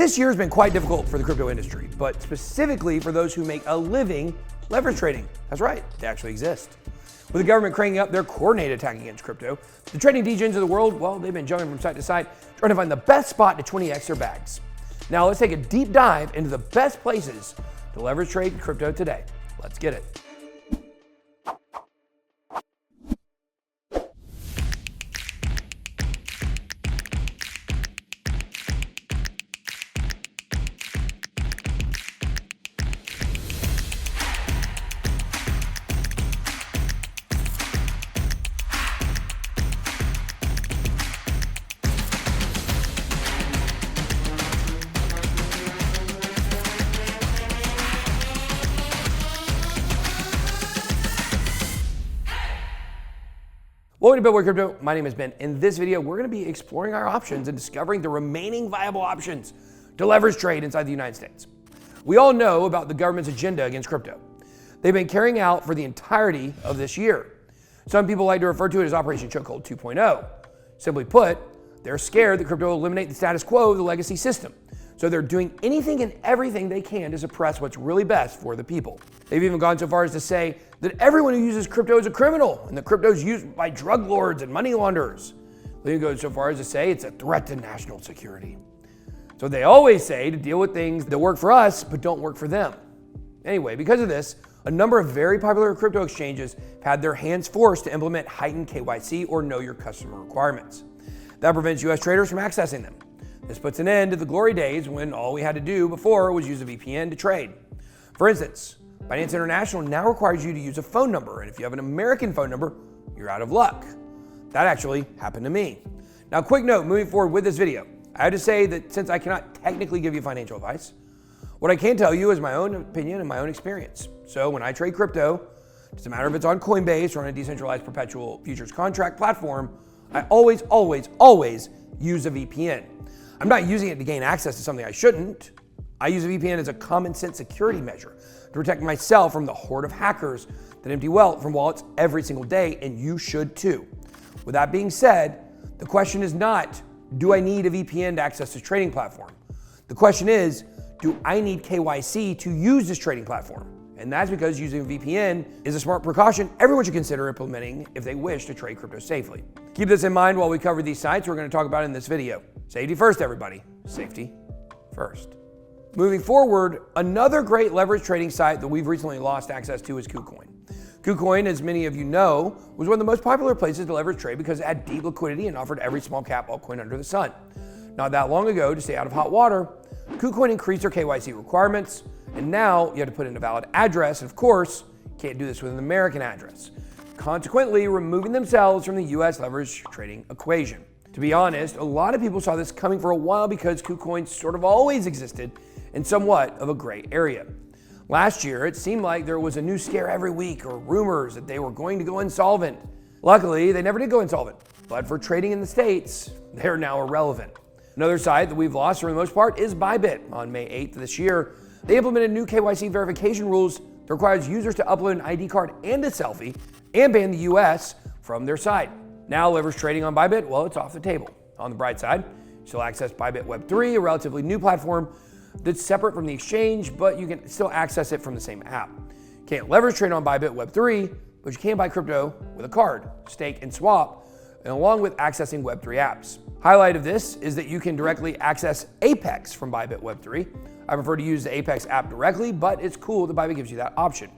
This year has been quite difficult for the crypto industry, but specifically for those who make a living leverage trading. That's right, they actually exist. With the government cranking up their coordinated attack against crypto, the trading degens of the world, well, they've been jumping from site to site, trying to find the best spot to 20x their bags. Now let's take a deep dive into the best places to leverage trade crypto today. Let's get it. Welcome to Bitcoin Crypto. My name is Ben. In this video, we're going to be exploring our options and discovering the remaining viable options to leverage trade inside the United States. We all know about the government's agenda against crypto. They've been carrying out for the entirety of this year. Some people like to refer to it as Operation Chokehold 2.0. Simply put, they're scared that crypto will eliminate the status quo of the legacy system. So they're doing anything and everything they can to suppress what's really best for the people. They've even gone so far as to say that everyone who uses crypto is a criminal and that crypto is used by drug lords and money launderers. They even go so far as to say it's a threat to national security. So they always say to deal with things that work for us but don't work for them. Anyway, because of this, a number of very popular crypto exchanges have had their hands forced to implement heightened KYC or know your customer requirements. That prevents US traders from accessing them. This puts an end to the glory days when all we had to do before was use a VPN to trade. For instance, Binance International now requires you to use a phone number, and if you have an American phone number, you're out of luck. That actually happened to me. Now, quick note, moving forward with this video, I have to say that since I cannot technically give you financial advice, what I can tell you is my own opinion and my own experience. So when I trade crypto, it doesn't matter if it's on Coinbase or on a decentralized perpetual futures contract platform, I always use a VPN. I'm not using it to gain access to something I shouldn't. I use a VPN as a common sense security measure to protect myself from the horde of hackers that empty wealth from wallets every single day, and you should too. With that being said, the question is not, do I need a VPN to access this trading platform? The question is, do I need KYC to use this trading platform? And that's because using a VPN is a smart precaution everyone should consider implementing if they wish to trade crypto safely. Keep this in mind while we cover these sites we're going to talk about in this video. Safety first, everybody. Safety first. Moving forward, another great leverage trading site that we've recently lost access to is Kucoin. Kucoin, as many of you know, was one of the most popular places to leverage trade because it had deep liquidity and offered every small cap altcoin under the sun. Not that long ago, to stay out of hot water, Kucoin increased their KYC requirements, and now you have to put in a valid address, and of course, you can't do this with an American address, consequently removing themselves from the US leverage trading equation. To be honest, a lot of people saw this coming for a while because Kucoin sort of always existed in somewhat of a gray area. Last year, it seemed like there was a new scare every week or rumors that they were going to go insolvent. Luckily, they never did go insolvent, but for trading in the States, they're now irrelevant. Another site that we've lost for the most part is Bybit. On May 8th of this year, they implemented new KYC verification rules that requires users to upload an ID card and a selfie and ban the US from their site. Now leverage trading on Bybit, well, it's off the table. On the bright side, you still access Bybit Web3, a relatively new platform that's separate from the exchange, but you can still access it from the same app. You can't leverage trade on Bybit Web3, but you can buy crypto with a card, stake and swap, and along with accessing Web3 apps. Highlight of this is that you can directly access Apex from Bybit Web3. I prefer to use the Apex app directly, but it's cool that Bybit gives you that option.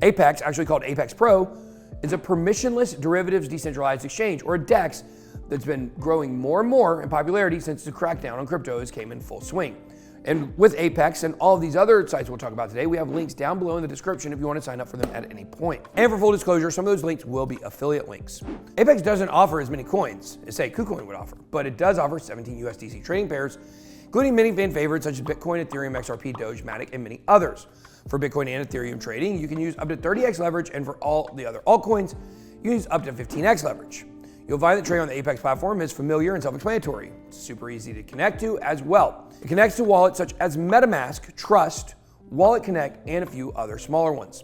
Apex, actually called Apex Pro, is a permissionless derivatives decentralized exchange, or a DEX, that's been growing more and more in popularity since the crackdown on cryptos came in full swing. And with Apex and all of these other sites we'll talk about today, we have links down below in the description if you want to sign up for them at any point. And for full disclosure, some of those links will be affiliate links. Apex doesn't offer as many coins as, say, Kucoin would offer, but it does offer 17 USDC trading pairs, including many fan favorites such as Bitcoin, Ethereum, XRP, Doge, Matic, and many others. For Bitcoin and Ethereum trading, you can use up to 30x leverage, and for all the other altcoins, you can use up to 15x leverage. You'll find that trading on the Apex platform is familiar and self-explanatory. It's super easy to connect to as well. It connects to wallets such as MetaMask, Trust, Wallet Connect, and a few other smaller ones.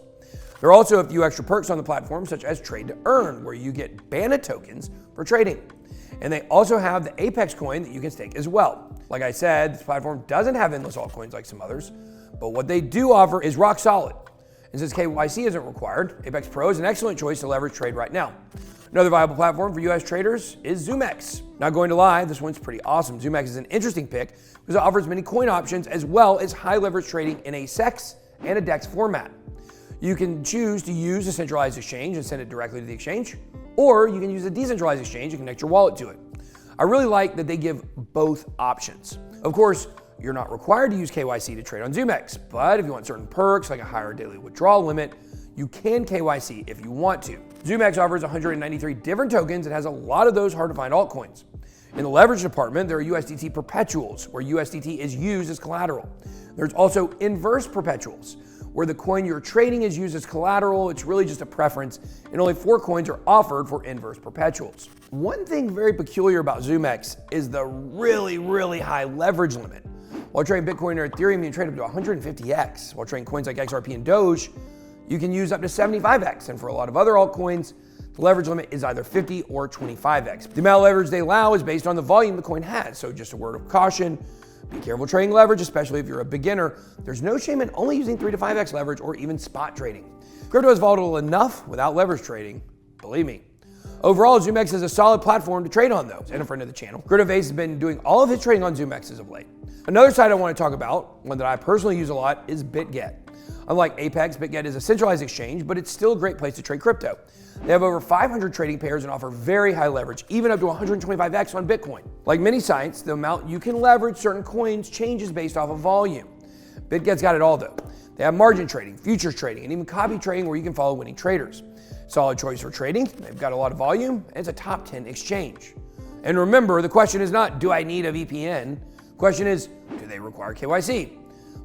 There are also a few extra perks on the platform, such as Trade to Earn, where you get BANA tokens for trading. And they also have the Apex coin that you can stake as well. Like I said, this platform doesn't have endless altcoins like some others, but what they do offer is rock solid. And since KYC isn't required, Apex Pro is an excellent choice to leverage trade right now. Another viable platform for US traders is Zoomex. Not going to lie, this one's pretty awesome. Zoomex is an interesting pick because it offers many coin options as well as high leverage trading in a CEX and a DEX format. You can choose to use a centralized exchange and send it directly to the exchange, or you can use a decentralized exchange and connect your wallet to it. I really like that they give both options. Of course, you're not required to use KYC to trade on Zoomex, but if you want certain perks like a higher daily withdrawal limit, you can KYC if you want to. Zoomex offers 193 different tokens and has a lot of those hard to find altcoins. In the leverage department, there are USDT perpetuals, where USDT is used as collateral. There's also inverse perpetuals, where the coin you're trading is used as collateral. It's really just a preference, and only 4 coins are offered for inverse perpetuals. One thing very peculiar about Zoomex is the really high leverage limit. While trading Bitcoin or Ethereum, you can trade up to 150x. While trading coins like XRP and Doge, you can use up to 75x. And for a lot of other altcoins, the leverage limit is either 50 or 25x. The amount of leverage they allow is based on the volume the coin has. So just a word of caution, be careful trading leverage, especially if you're a beginner. There's no shame in only using 3 to 5x leverage or even spot trading. Crypto is volatile enough without leverage trading, believe me. Overall, Zoomex is a solid platform to trade on though, and a friend of the channel. CryptoVase has been doing all of his trading on Zoomex as of late. Another site I want to talk about, one that I personally use a lot, is Bitget. Unlike Apex, Bitget is a centralized exchange, but it's still a great place to trade crypto. They have over 500 trading pairs and offer very high leverage, even up to 125x on Bitcoin. Like many sites, the amount you can leverage certain coins changes based off of volume. Bitget's got it all though. They have margin trading, futures trading, and even copy trading where you can follow winning traders. Solid choice for trading. They've got a lot of volume, and it's a top 10 exchange. And remember, the question is not, do I need a VPN? The question is, do they require KYC?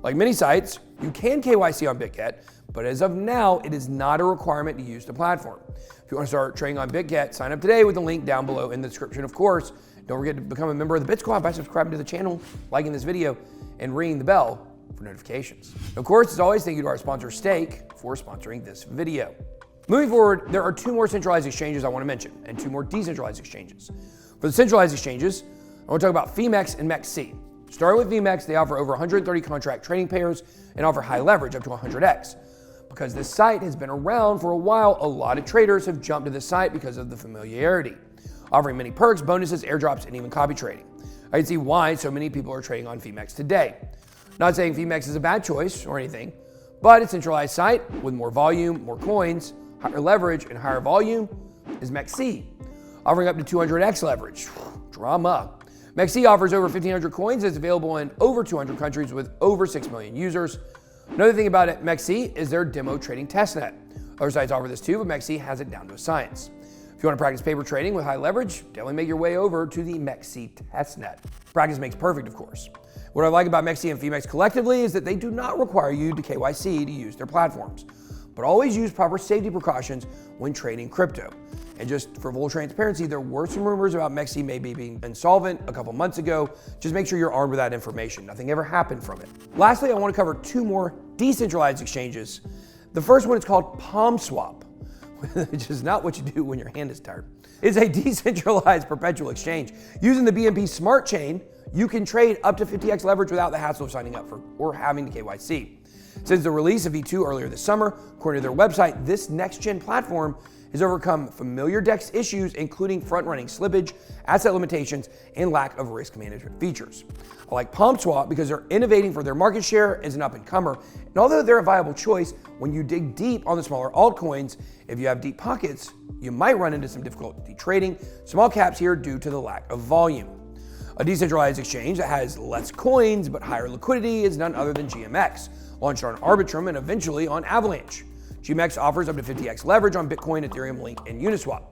Like many sites, you can KYC on Bitget, but as of now, it is not a requirement to use the platform. If you want to start trading on Bitget, sign up today with the link down below in the description, of course. Don't forget to become a member of the BitSquad by subscribing to the channel, liking this video, and ringing the bell for notifications. Of course, as always, thank you to our sponsor, Stake, for sponsoring this video. Moving forward, there are 2 more centralized exchanges I want to mention, and 2 more decentralized exchanges. For the centralized exchanges, I want to talk about Phemex and Mexc. Starting with Phemex, they offer over 130 contract trading pairs and offer high leverage up to 100x. Because this site has been around for a while, a lot of traders have jumped to this site because of the familiarity, offering many perks, bonuses, airdrops, and even copy trading. I can see why so many people are trading on Phemex today. Not saying Phemex is a bad choice or anything, but a centralized site with more volume, more coins, higher leverage, and higher volume is Mexc, offering up to 200x leverage. Drama. Mexc offers over 1,500 coins and is available in over 200 countries with over 6 million users. Another thing about it, Mexc is their demo trading testnet. Other sites offer this too, but Mexc has it down to a science. If you want to practice paper trading with high leverage, definitely make your way over to the Mexc testnet. Practice makes perfect, of course. What I like about Mexc and Phemex collectively is that they do not require you to KYC to use their platforms, but always use proper safety precautions when trading crypto. And just for full transparency, there were some rumors about Mexc maybe being insolvent a couple months ago. Just make sure you're armed with that information. Nothing ever happened from it. Lastly, I want to cover 2 more decentralized exchanges. The first one is called Palmswap, which is not what you do when your hand is tired. It's a decentralized perpetual exchange. Using the BNB Smart Chain, you can trade up to 50x leverage without the hassle of signing up for or having to KYC. Since the release of V2 earlier this summer, according to their website, this next-gen platform has overcome familiar DEX issues, including front-running slippage, asset limitations, and lack of risk management features. I like Palmswap because they're innovating for their market share as an up-and-comer, and although they're a viable choice, when you dig deep on the smaller altcoins, if you have deep pockets, you might run into some difficulty trading small caps here due to the lack of volume. A decentralized exchange that has less coins but higher liquidity is none other than GMX, launched on Arbitrum and eventually on Avalanche. GMX offers up to 50x leverage on Bitcoin, Ethereum, Link, and Uniswap.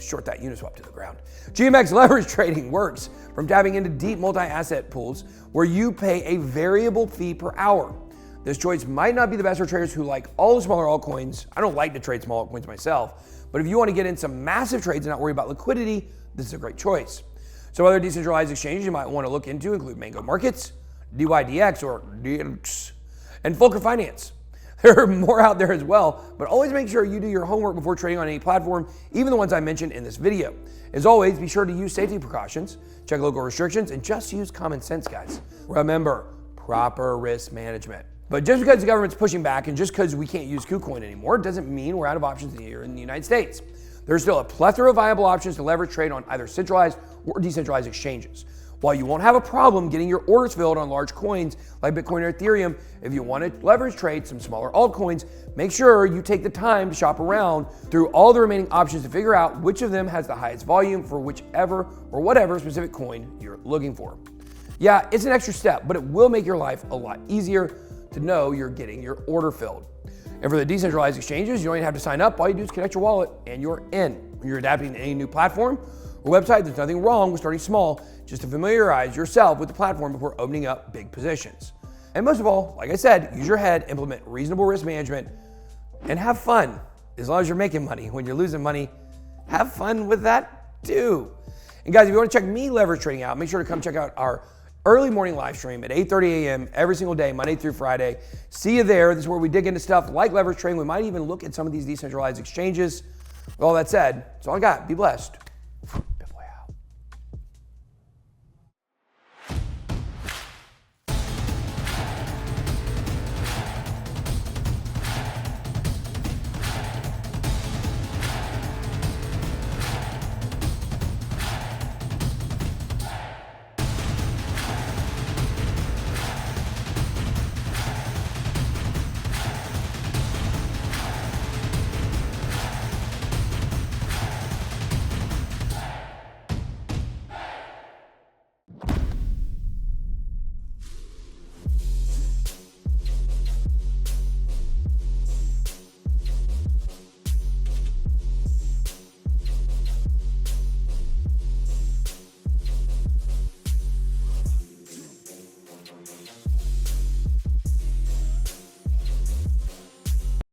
Short that Uniswap to the ground. GMX leverage trading works from tapping into deep multi-asset pools where you pay a variable fee per hour. This choice might not be the best for traders who like all the smaller altcoins. I don't like to trade small altcoins myself, but if you want to get in some massive trades and not worry about liquidity, this is a great choice. So other decentralized exchanges you might want to look into include Mango Markets, DYDX or DEXs, and Volcker Finance. There are more out there as well, but always make sure you do your homework before trading on any platform, even the ones I mentioned in this video. As always, be sure to use safety precautions, check local restrictions, and just use common sense, guys. Remember, proper risk management. But just because the government's pushing back and just because we can't use Kucoin anymore doesn't mean we're out of options here in the United States. There's still a plethora of viable options to leverage trade on either centralized or decentralized exchanges. While you won't have a problem getting your orders filled on large coins like Bitcoin or Ethereum, if you want to leverage trade some smaller altcoins, make sure you take the time to shop around through all the remaining options to figure out which of them has the highest volume for whichever or whatever specific coin you're looking for. Yeah, it's an extra step, but it will make your life a lot easier to know you're getting your order filled. And for the decentralized exchanges, you don't even have to sign up. All you do is connect your wallet and you're in. When you're adapting to any new platform or website, there's nothing wrong with starting small, just to familiarize yourself with the platform before opening up big positions. And most of all, like I said, use your head, implement reasonable risk management, and have fun. As long as you're making money. When you're losing money, have fun with that too. And guys, if you want to check me leverage trading out, make sure to come check out our early morning live stream at 8:30 a.m. every single day, Monday through Friday. See you there. This is where we dig into stuff like leverage trading. We might even look at some of these decentralized exchanges. With all that said, that's all I got. Be blessed.